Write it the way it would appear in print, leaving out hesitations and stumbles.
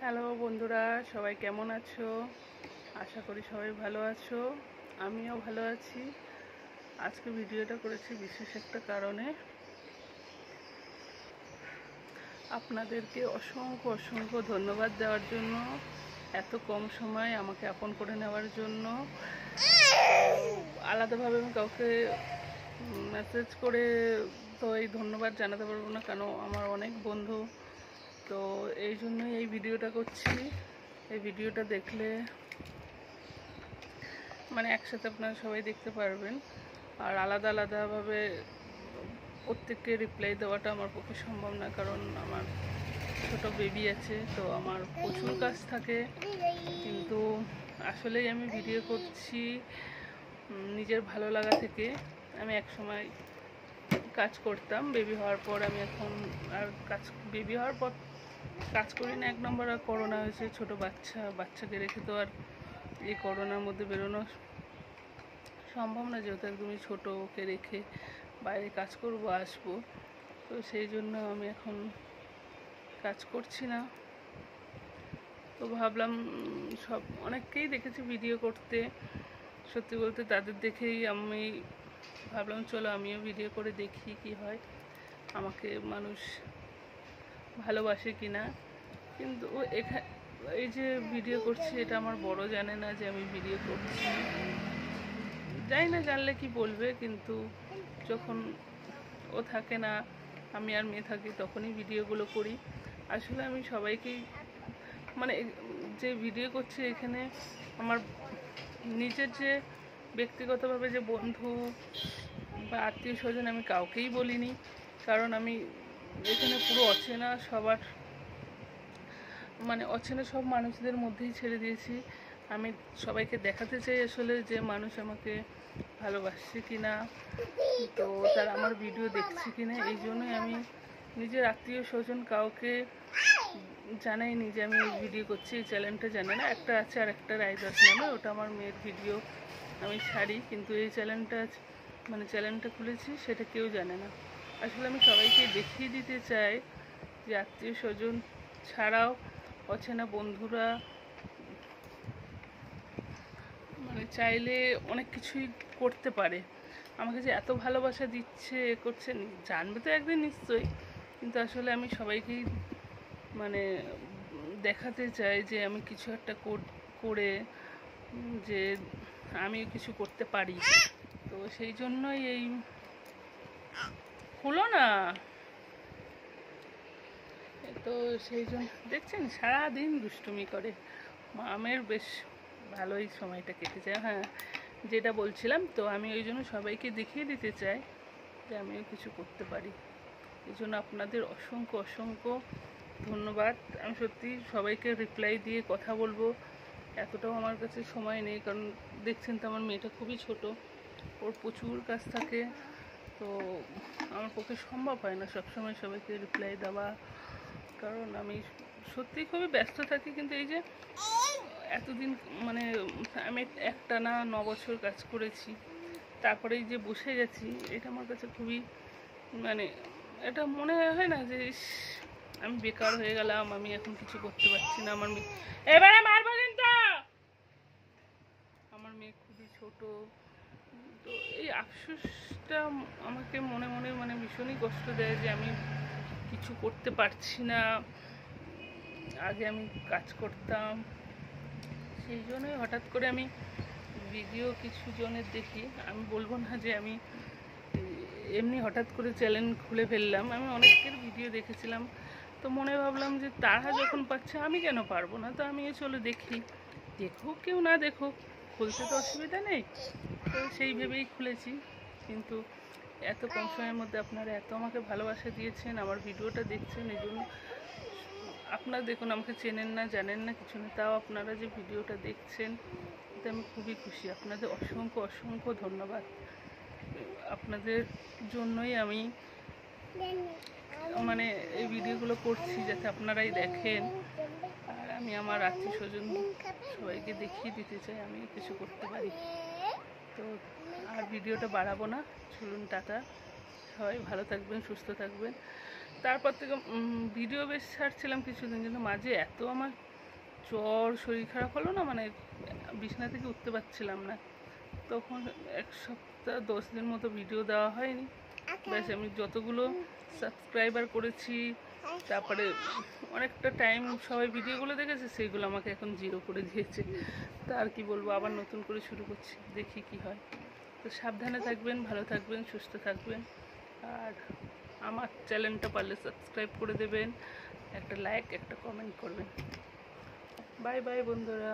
Hello বন্ধুরা, সবাই কেমন আছো? আশা করি সবাই ভালো আছো। আমিও ভালো আছি। আজকে ভিডিওটা করেছি বিশেষ একটা কারণে। আপনাদেরকে অসংখ্য অসংখ্য ধন্যবাদ দেওয়ার জন্য, এত কম সময় আমাকে আপন করে নেওয়ার জন্য। আলাদাভাবে আমি কাউকে মেসেজ করে তো এই ধন্যবাদ জানাতে পারবো না, কেন আমার অনেক বন্ধু। তো এই জন্যই এই ভিডিওটা করছি। এই ভিডিওটা দেখলে একসাথে আপনারা সবাই দেখতে পারবেন। আর আলাদা আলাদাভাবে প্রত্যেককে রিপ্লাই দেওয়াটা আমার পক্ষে সম্ভব না, কারণ আমার ছোট বেবি আছে, তো আমার প্রচুর কাজ থাকে। কিন্তু আসলেই আমি ভিডিও করছি নিজের ভালো লাগা থেকে। আমি এক সময় কাজ করতাম, বেবি হওয়ার পর আমি এখন আর বেবি হওয়ার পর কাজ করি না। এক নম্বর, আর করোনা হয়েছে, ছোট বাচ্চাকে রেখে তো আর এই করোনার মধ্যে বেরোনো সম্ভব না, যেহেতু একদমই ছোটো, ওকে রেখে বাইরে কাজ করবো আসবো। তো সেই জন্য আমি এখন কাজ করছি না। তো ভাবলাম, অনেককেই দেখেছি ভিডিও করতে, সত্যি বলতে তাদের দেখেই আমি ভাবলাম চলো আমিও ভিডিও করে দেখি কি হয়, আমাকে মানুষ ভালোবাসে কি না। কিন্তু এই যে ভিডিও করছি, এটা আমার বড় জানে না যে আমি ভিডিও করছি। জানি না, জানলে কি বলবে, কিন্তু যখন ও থাকে না, আমি আর মেয়ে থাকি, তখনই ভিডিওগুলো করি। আসলে আমি সবাইকেই যে ভিডিও করছি, এখানে আমার নিজের যে ব্যক্তিগতভাবে যে বন্ধু বা আত্মীয় স্বজন, আমি কাউকেই বলিনি, কারণ আমি এখানে পুরো অচেনা অচেনা সব মানুষদের মধ্যেই ছেড়ে দিয়েছি। আমি সবাইকে দেখাতে চাই আসলে যে মানুষ আমাকে ভালোবাসছে কিনা, তো তারা আমার ভিডিও দেখছে কিনা। এই জন্যই আমি নিজের আত্মীয় স্বজন কাউকে জানাইনি যে আমি ভিডিও করছি। এই চ্যানেলটা জানে না, একটা আছে আর একটা রায়দাস নামে, ওটা আমার মেয়ের ভিডিও আমি ছাড়ি, কিন্তু এই চ্যানেলটা খুলেছি সেটা কেউ জানে না। আসলে আমি সবাইকে দেখিয়ে দিতে চাই যে আত্মীয় স্বজন ছাড়াও অচেনা বন্ধুরা চাইলে অনেক কিছুই করতে পারে। আমাকে যে এত ভালোবাসা দিচ্ছে, করছে, জানবে তো একদিন নিশ্চয়ই, কিন্তু আসলে আমি সবাইকেই দেখাতে চাই যে আমি কিছু একটা করে যে আমিও কিছু করতে পারি। তো সেই জন্যই এই হলো না। তো সেই জন্য দেখছেন সারাদিন দুষ্টুমি করে, মামের বেশ ভালোই সময়টা কেটে যায়। হ্যাঁ, যেটা বলছিলাম, তো আমি ওই জন্য সবাইকে দেখিয়ে দিতে চাই যে আমিও কিছু করতে পারি। এই জন্য আপনাদের অসংখ্য অসংখ্য ধন্যবাদ। আমি সত্যি সবাইকে রিপ্লাই দিয়ে কথা বলবো, এতটাও আমার কাছে সময় নেই, কারণ দেখছেন তো আমার মেয়েটা খুবই ছোট, ওর প্রচুর কাজ থাকে, তো আমার পক্ষে সম্ভব হয় না সবসময় সবাইকে রিপ্লাই দেওয়া, কারণ আমি সত্যি খুবই ব্যস্ত থাকি। কিন্তু এই যে এতদিন আমি একটানা 9 বছর কাজ করেছি, তারপরে এই যে বসে গেছি, এটা আমার কাছে খুবই এটা মনে হয় না যে আমি বেকার হয়ে গেলাম, আমি এখন কিছু করতে পারছি না। এবারে মারবো কিন্তু, আমার মেয়ে খুবই ছোট, তো এই আফসোসটা আমাকে মনে মনে ভীষণই কষ্ট দেয় যে আমি কিছু করতে পারছি না। আগে আমি কাজ করতাম, সেই জন্যই হঠাৎ করে আমি ভিডিও কিছু জনের দেখি। আমি বলবো না যে আমি এমনি হঠাৎ করে চ্যানেল খুলে ফেললাম, আমি অনেকের ভিডিও দেখেছিলাম, তো মনে ভাবলাম যে তারা যখন পাচ্ছে আমি কেন পারবো না, তো আমিও চলো দেখি, দেখুক কেউ না দেখুক, খুলতে তো অসুবিধা নেই। তো সেই ভেবেই খুলেছি। কিন্তু এত কম সময়ের মধ্যে আপনারা এত আমাকে ভালোবাসা দিয়েছেন, আমার ভিডিওটা দেখছেন, এই জন্য আপনারা দেখুন, আমাকে চেনেন না, জানেন না, কিছু না, তাও আপনারা যে ভিডিওটা দেখছেন, এতে আমি খুবই খুশি। আপনাদের অসংখ্য অসংখ্য ধন্যবাদ। আপনাদের জন্যই আমি এই ভিডিওগুলো করছি, যাতে আপনারাই দেখেন, আর আমি আমার আত্মীয় স্বজন সবাইকে দেখিয়ে দিতে চাই আমি কিছু করতে পারি। তো আর ভিডিওটা বাড়াবো না, চলুন টাটা, সবাই ভালো থাকবেন, সুস্থ থাকবেন। তারপর থেকে ভিডিও বেশ ছাড়ছিলাম কিছুদিন, কিন্তু মাঝে এত আমার জ্বর শরীর খারাপ হলো না, মানে বিছানা থেকে উঠতে পারছিলাম না, তখন 1 সপ্তাহ 10 দিন মতো ভিডিও দেওয়া হয়নি। ব্যাস আমি যতগুলো সাবস্ক্রাইবার করেছি, তারপরে অনেকটা টাইম সবাই ভিডিওগুলো দেখেছে, সেইগুলো আমাকে এখন 0 করে দিয়েছে। তা আর কি বলবো, আবার নতুন করে শুরু করছি, দেখি কি হয়। তো সাবধানে থাকবেন, ভালো থাকবেন, সুস্থ থাকবেন। আর আমার চ্যানেলটা পারলে সাবস্ক্রাইব করে দেবেন, একটা লাইক একটা কমেন্ট করবেন। বাই বাই বন্ধুরা।